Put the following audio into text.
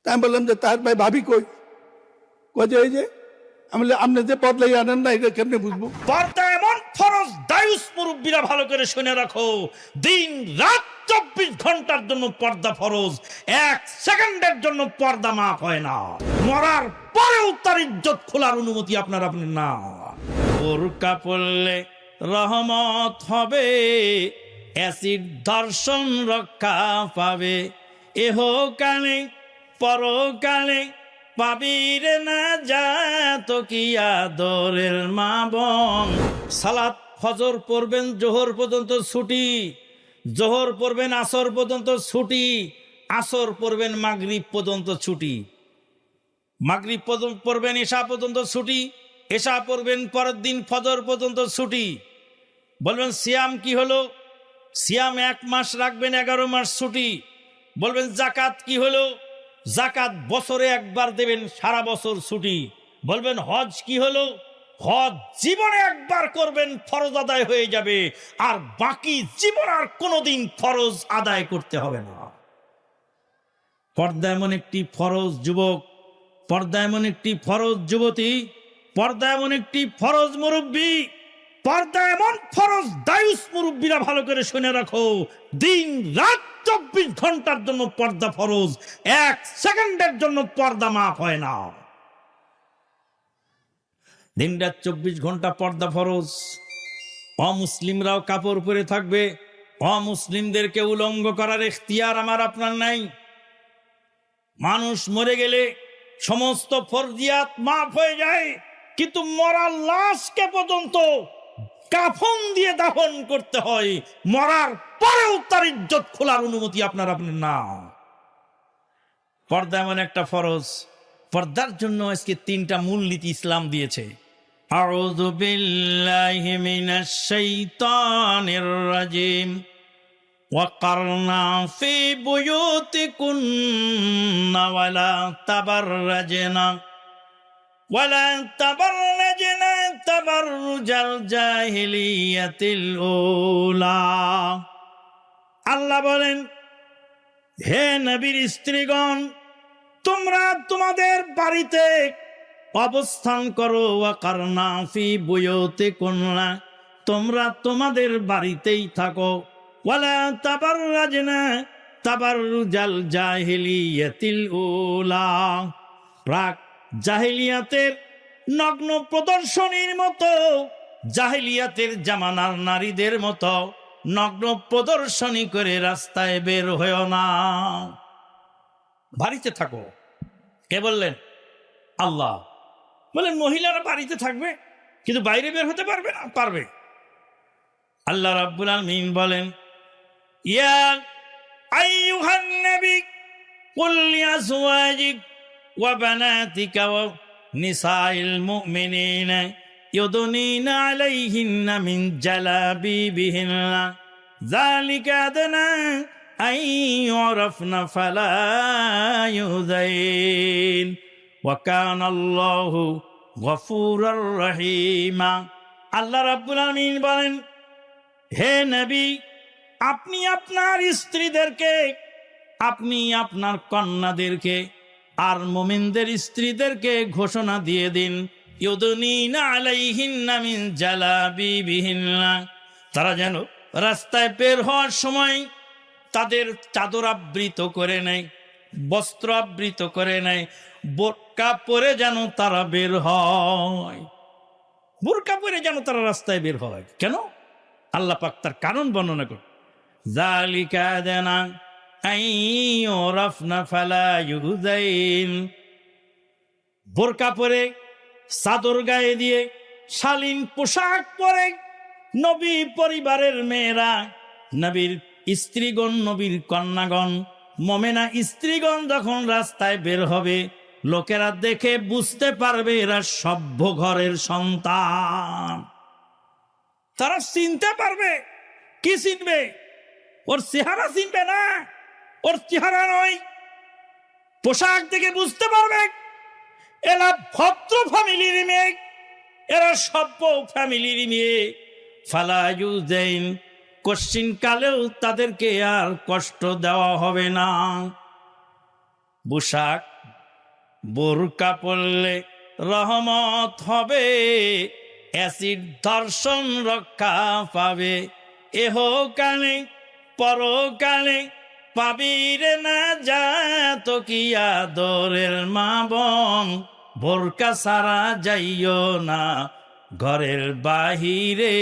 তা আমি বললাম যে তার ভাই ভাবি কই? যে এই যে আমি আপনি যে বদলাই আনেন না, এটা কেমনে বুঝবো? পর্দা এমন ফরজ, দায়ুস মুরব্বীরা ভালো করে শুনে রাখো, দিন রাত 24 ঘন্টার জন্য পর্দা ফরজ, 1 সেকেন্ডের জন্য পর্দা মাফ হয় না। মরার পরেও তার ইজ্জত খোলার অনুমতি আপনার না। বোরকা পরলে রহমত হবে, অ্যাসিড দর্শন রক্ষা পাবে, এহকালে পরকালে পাবির না যাত কি আদরের মা বোন। সালাত ফজর পড়বেন জোহর পর্যন্ত ছুটি, জোহর পড়বেন আসর পর্যন্ত ছুটি, আসর পড়বেন মাগরিব পর্যন্ত ছুটি, মাগরিব পড়বেন এশা পর্যন্ত ছুটি, এশা পড়বেন পরের দিন ফজর পর্যন্ত ছুটি। বলবেন সিয়াম কি হলো? সিয়াম 1 মাস রাখবেন, 11 মাস ছুটি। বলবেন জাকাত কি হলো? জাকাত বছরে একবার দেবেন, সারা বছর ছুটি। বলবেন হজ কি হলো? হজ জীবনে একবার করবেন, ফরজ আদায় হয়ে যাবে, আর বাকি জীবন আর কোনোদিন ফরজ আদায় করতে হবে না। পর্দা এমন একটি ফরজ যুবক, পর্দা এমন একটি ফরজ যুবতী, পর্দা এমন একটি ফরজ মুরব্বী, পর্দা এমন ফরজ দায়ুস মুরব্বীরা ভালো করে শুনে রাখো, দিন রাত 24 ঘন্টার জন্য পর্দা ফরজ, 1 সেকেন্ডের জন্য পর্দা মাফ হয় না। দিন রাত 24 ঘন্টা পর্দা ফরজ। অমুসলিমরাও কাপড় পরে থাকবে, অমুসলিমদেরকে উলঙ্গ করার ইখতিয়ার আমার আপনার নাই। মানুষ মরে গেলে সমস্ত ফরজিয়াত মাফ হয়ে যায়, কিন্তু মরার লাশকে পর্যন্ত কাফন দিয়ে দাফন করতে হয়, মরার পরেও তার ইজ্জত খোলার অনুমতি আপনার না। পর্দা এমন একটা ফরজ, পর্দার জন্য আজকে 3টা মূলনীতি ইসলাম দিয়েছে। আউযু বিল্লাহি মিনাশ শাইতানির রাজিম। ওয়াকারনা ফি বুয়ুতিকুন্না ওয়ালা তাবাররাজনা ওয়ালা তাবাররাজনা তাবাররুজাল জাহিলিয়াতিল উলা। আল্লাহ বলেন, হে নবীর স্ত্রীগণ, তোমরা তোমাদের বাড়িতে অবস্থান করো। ওয়াকারনা ফি বুয়ুতিকুন্না, তোমরা তোমাদের বাড়িতেই থাকো। ওয়ালা তাবাররাজনা তাবাররুজাল জাহিলিয়াতিল উলা, প্রাক জাহিলিয়াতের নগ্ন প্রদর্শনীর মতো, জাহিলিয়াতের জামানার নারীদের মতো নগ্ন প্রদর্শনী করে রাস্তায় বের হয়েও না, বাড়িতে থাকো। কে বললেন? আল্লাহ বলেন মহিলারা বাড়িতে থাকবে, কিন্তু বাইরে বের হতে পারবে না? পারবে। আল্লাহ রাব্বুল আলামিন বলেন, ইয়া আইয়ুহান নবী কুল লিআজওয়াজিক ওয়া বানাতিকা ওয়া নিসাইল মুমিনিনা ইউদনিনা আলাইহিন্না মিন জালাবিবিহিন্না যালিকা আদনা আন ইউরাফনা ফালা ইউযাইন ওয়া কানা আল্লাহু গফুরুর রহিমা। আল্লাহ রাব্বুল আলামিন বলেন, হে নবী, আপনি আপনার স্ত্রীদেরকে, আপনি আপনার কন্যাদেরকে আর মুমিনদের স্ত্রীদেরকে ঘোষণা দিয়ে দিন, ইউদনিনা আলাইহিন্না মিন জালাবিবিহিন্না, তারা যেন রাস্তায় বের হওয়ার সময় তাদের চাদর আবৃত করে নেয়, বস্ত্র আবৃত করে নেয়, বোরকা পরে যেন তারা বের হয়, বোরকা পরে যেন তারা রাস্তায় বের হয়। কেন? আল্লাহ পাক তার কারণ বর্ণনা করে, যালিকা আদনা আন ইউরাফনা ফালা ইউযাইন। বোরকা পরে, চাদর গায়ে দিয়ে, শালীন পোশাক পরে নবী পরিবারের মেয়েরা, নবীর স্ত্রীগণ, নবীর কন্যাগণ, মোমেনা স্ত্রীগণ যখন রাস্তায় বের হবে, লোকেরা দেখে বুঝতে পারবে এরা সভ্য ঘরের সন্তান। তারা চিনতে পারবে। কি চিনবে? ওর চেহারা চিনবে না, ওর চেহারা নয়, পোশাক দেখে বুঝতে পারবে এরা ভদ্র ফ্যামিলির মেয়ে, এরা সভ্য ফ্যামিলির মেয়ে। ফালা ইউযাইন, কশ্চিন কালেও তাদেরকে আর কষ্ট দেওয়া হবে না। পোশাক বোরকা পড়লে রহমত হবে, অ্যাসিড ধর্ষণ রক্ষা পাবে, এহকালে পরকালে পাবি রে না যা তো কি আদরের মা বোন, বোরকা সারা যাইও না ঘরের বাহিরে।